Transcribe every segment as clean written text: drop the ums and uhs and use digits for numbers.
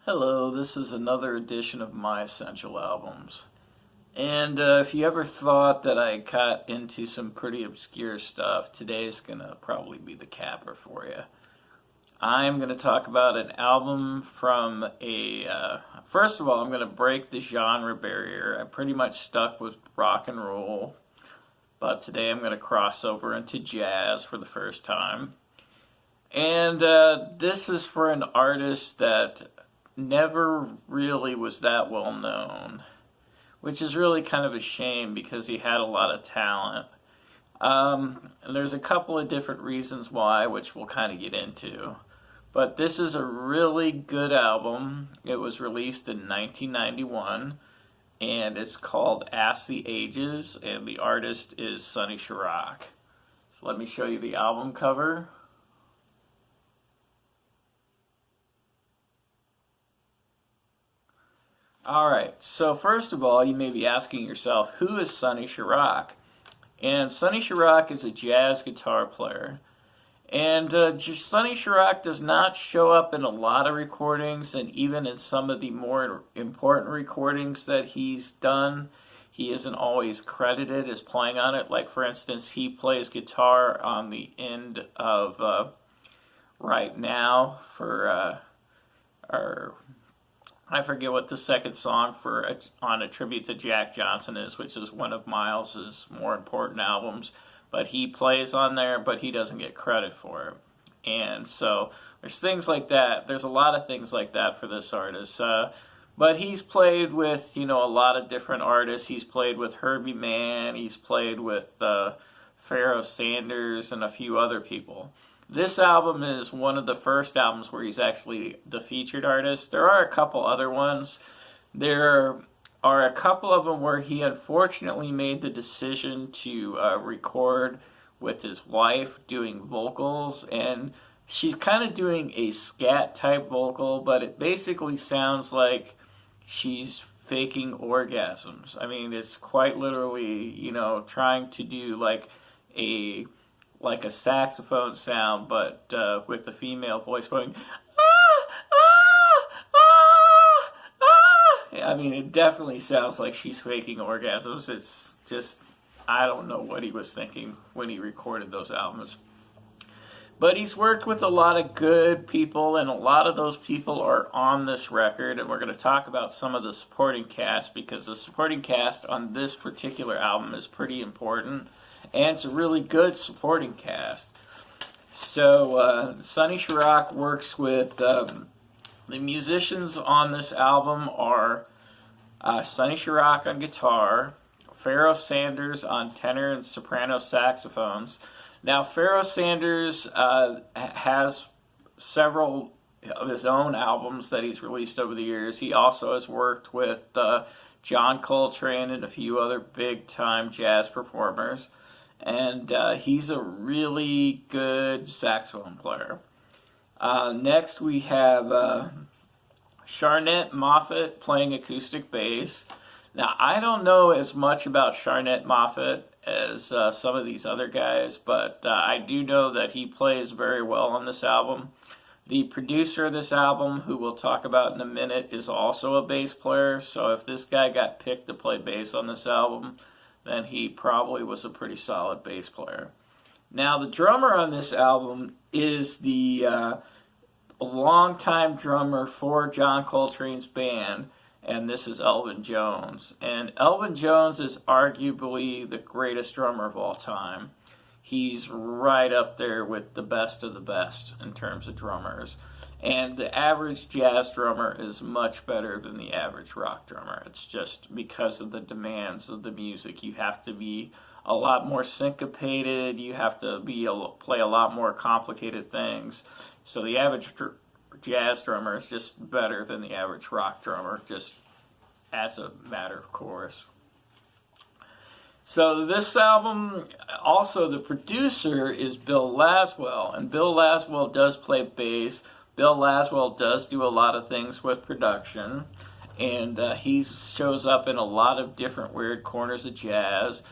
Hello, this is another edition of My Essential Albums. And if you ever thought that I got into some pretty obscure stuff, today's gonna probably be the capper for you. I'm gonna talk about an album from first of all, I'm gonna break the genre barrier. I'm pretty much stuck with rock and roll, but today I'm gonna cross over into jazz for the first time. And this is for an artist that never really was that well known, which is really kind of a shame because he had a lot of talent. And there's a couple of different reasons why, which we'll kind of get into. But this is a really good album. It was released in 1991, and it's called Ask the Ages, and the artist is Sonny Sharrock. So let me show you the album cover. Alright, so first of all, you may be asking yourself, who is Sonny Sharrock? And Sonny Sharrock is a jazz guitar player. And Sonny Sharrock does not show up in a lot of recordings, and even in some of the more important recordings that he's done, he isn't always credited as playing on it. Like, for instance, he plays guitar on the end of Right Now for I forget what the second song on a tribute to Jack Johnson is, which is one of Miles's more important albums. But he plays on there, but he doesn't get credit for it. And so there's things like that. There's a lot of things like that for this artist. But he's played with, a lot of different artists. He's played with Herbie Mann. He's played with Pharoah Sanders and a few other people. This album is one of the first albums where he's actually the featured artist. There are a couple other ones. There are a couple of them where he unfortunately made the decision to record with his wife doing vocals, and she's kind of doing a scat type vocal, but it basically sounds like she's faking orgasms. I mean, it's quite literally, trying to do like a saxophone sound, but with the female voice going, I mean, it definitely sounds like she's faking orgasms. It's just, I don't know what he was thinking when he recorded those albums. But he's worked with a lot of good people, and a lot of those people are on this record, and we're going to talk about some of the supporting cast, because the supporting cast on this particular album is pretty important, and it's a really good supporting cast. So, Sonny Sharrock works with, the musicians on this album are Sonny Sharrock on guitar, Pharoah Sanders on tenor and soprano saxophones. Now, Pharoah Sanders has several of his own albums that he's released over the years. He also has worked with John Coltrane and a few other big-time jazz performers. And he's a really good saxophone player. Next, we have Sharnette Moffett playing acoustic bass. Now, I don't know as much about Sharnette Moffett as some of these other guys, but I do know that he plays very well on this album. The producer of this album, who we'll talk about in a minute, is also a bass player, so if this guy got picked to play bass on this album, then he probably was a pretty solid bass player. Now, the drummer on this album is the longtime drummer for John Coltrane's band, and this is Elvin Jones. And Elvin Jones is arguably the greatest drummer of all time. He's right up there with the best of the best in terms of drummers. And the average jazz drummer is much better than the average rock drummer. It's just because of the demands of the music. You have to be a lot more syncopated. You have to play a lot more complicated things. So the average jazz drummer is just better than the average rock drummer, just as a matter of course. So this album, also the producer is Bill Laswell, and Bill Laswell does play bass. Bill Laswell does do a lot of things with production, and he shows up in a lot of different weird corners of jazz.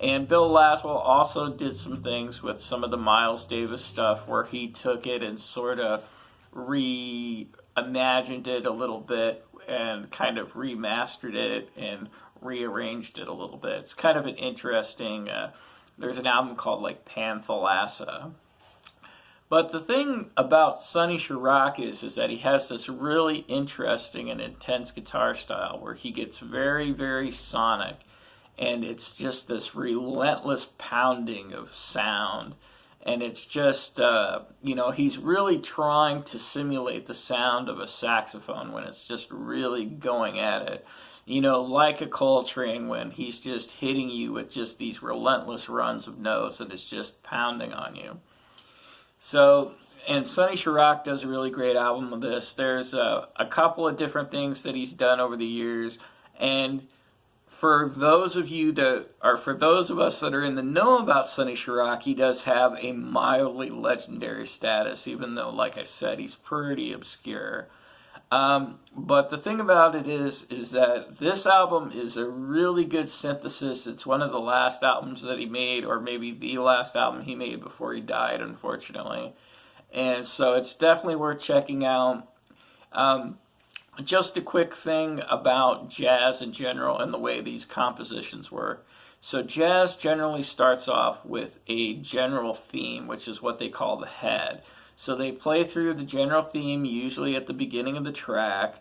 And Bill Laswell also did some things with some of the Miles Davis stuff where he took it and sort of imagined it a little bit and kind of remastered it and rearranged it a little bit. It's kind of an interesting. There's an album called like Panthalassa. But the thing about Sonny Sharrock is that he has this really interesting and intense guitar style where he gets very, very sonic, and it's just this relentless pounding of sound. And it's just, he's really trying to simulate the sound of a saxophone when it's just really going at it. Like a Coltrane when he's just hitting you with just these relentless runs of notes and it's just pounding on you. So, and Sonny Sharrock does a really great album of this. There's a couple of different things that he's done over the years, and for those of us that are in the know about Sonny Sharrock, he does have a mildly legendary status, even though, like I said, he's pretty obscure. But the thing about it is that this album is a really good synthesis. It's one of the last albums that he made, or maybe the last album he made before he died, unfortunately. And so it's definitely worth checking out. Just a quick thing about jazz in general and the way these compositions work. So jazz generally starts off with a general theme, which is what they call the head. So they play through the general theme usually at the beginning of the track,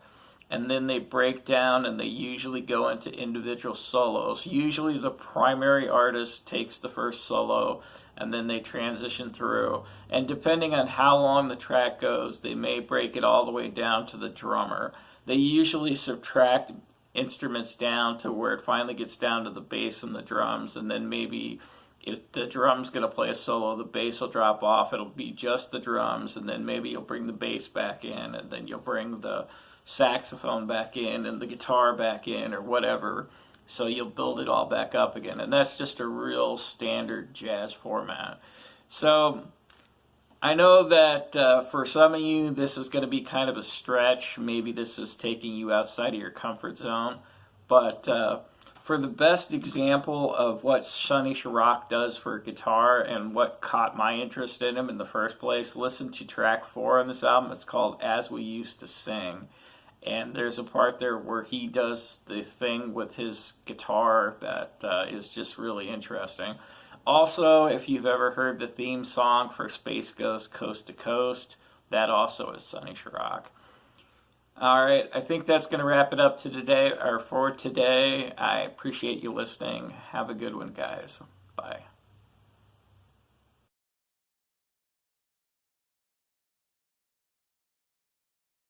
and then they break down and they usually go into individual solos. Usually the primary artist takes the first solo, and then they transition through. And depending on how long the track goes, they may break it all the way down to the drummer. They usually subtract instruments down to where it finally gets down to the bass and the drums, and then maybe if the drum's going to play a solo, the bass will drop off. It'll be just the drums, and then maybe you'll bring the bass back in, and then you'll bring the saxophone back in and the guitar back in or whatever. So you'll build it all back up again. And that's just a real standard jazz format. So I know that for some of you, this is going to be kind of a stretch. Maybe this is taking you outside of your comfort zone. But for the best example of what Sonny Sharrock does for guitar and what caught my interest in him in the first place, listen to track 4 on this album. It's called As We Used to Sing. And there's a part there where he does the thing with his guitar that is just really interesting. Also, if you've ever heard the theme song for Space Ghost Coast to Coast, that also is Sonny Sharrock. All right, I think that's going to wrap it up for today. I appreciate you listening. Have a good one, guys. Bye.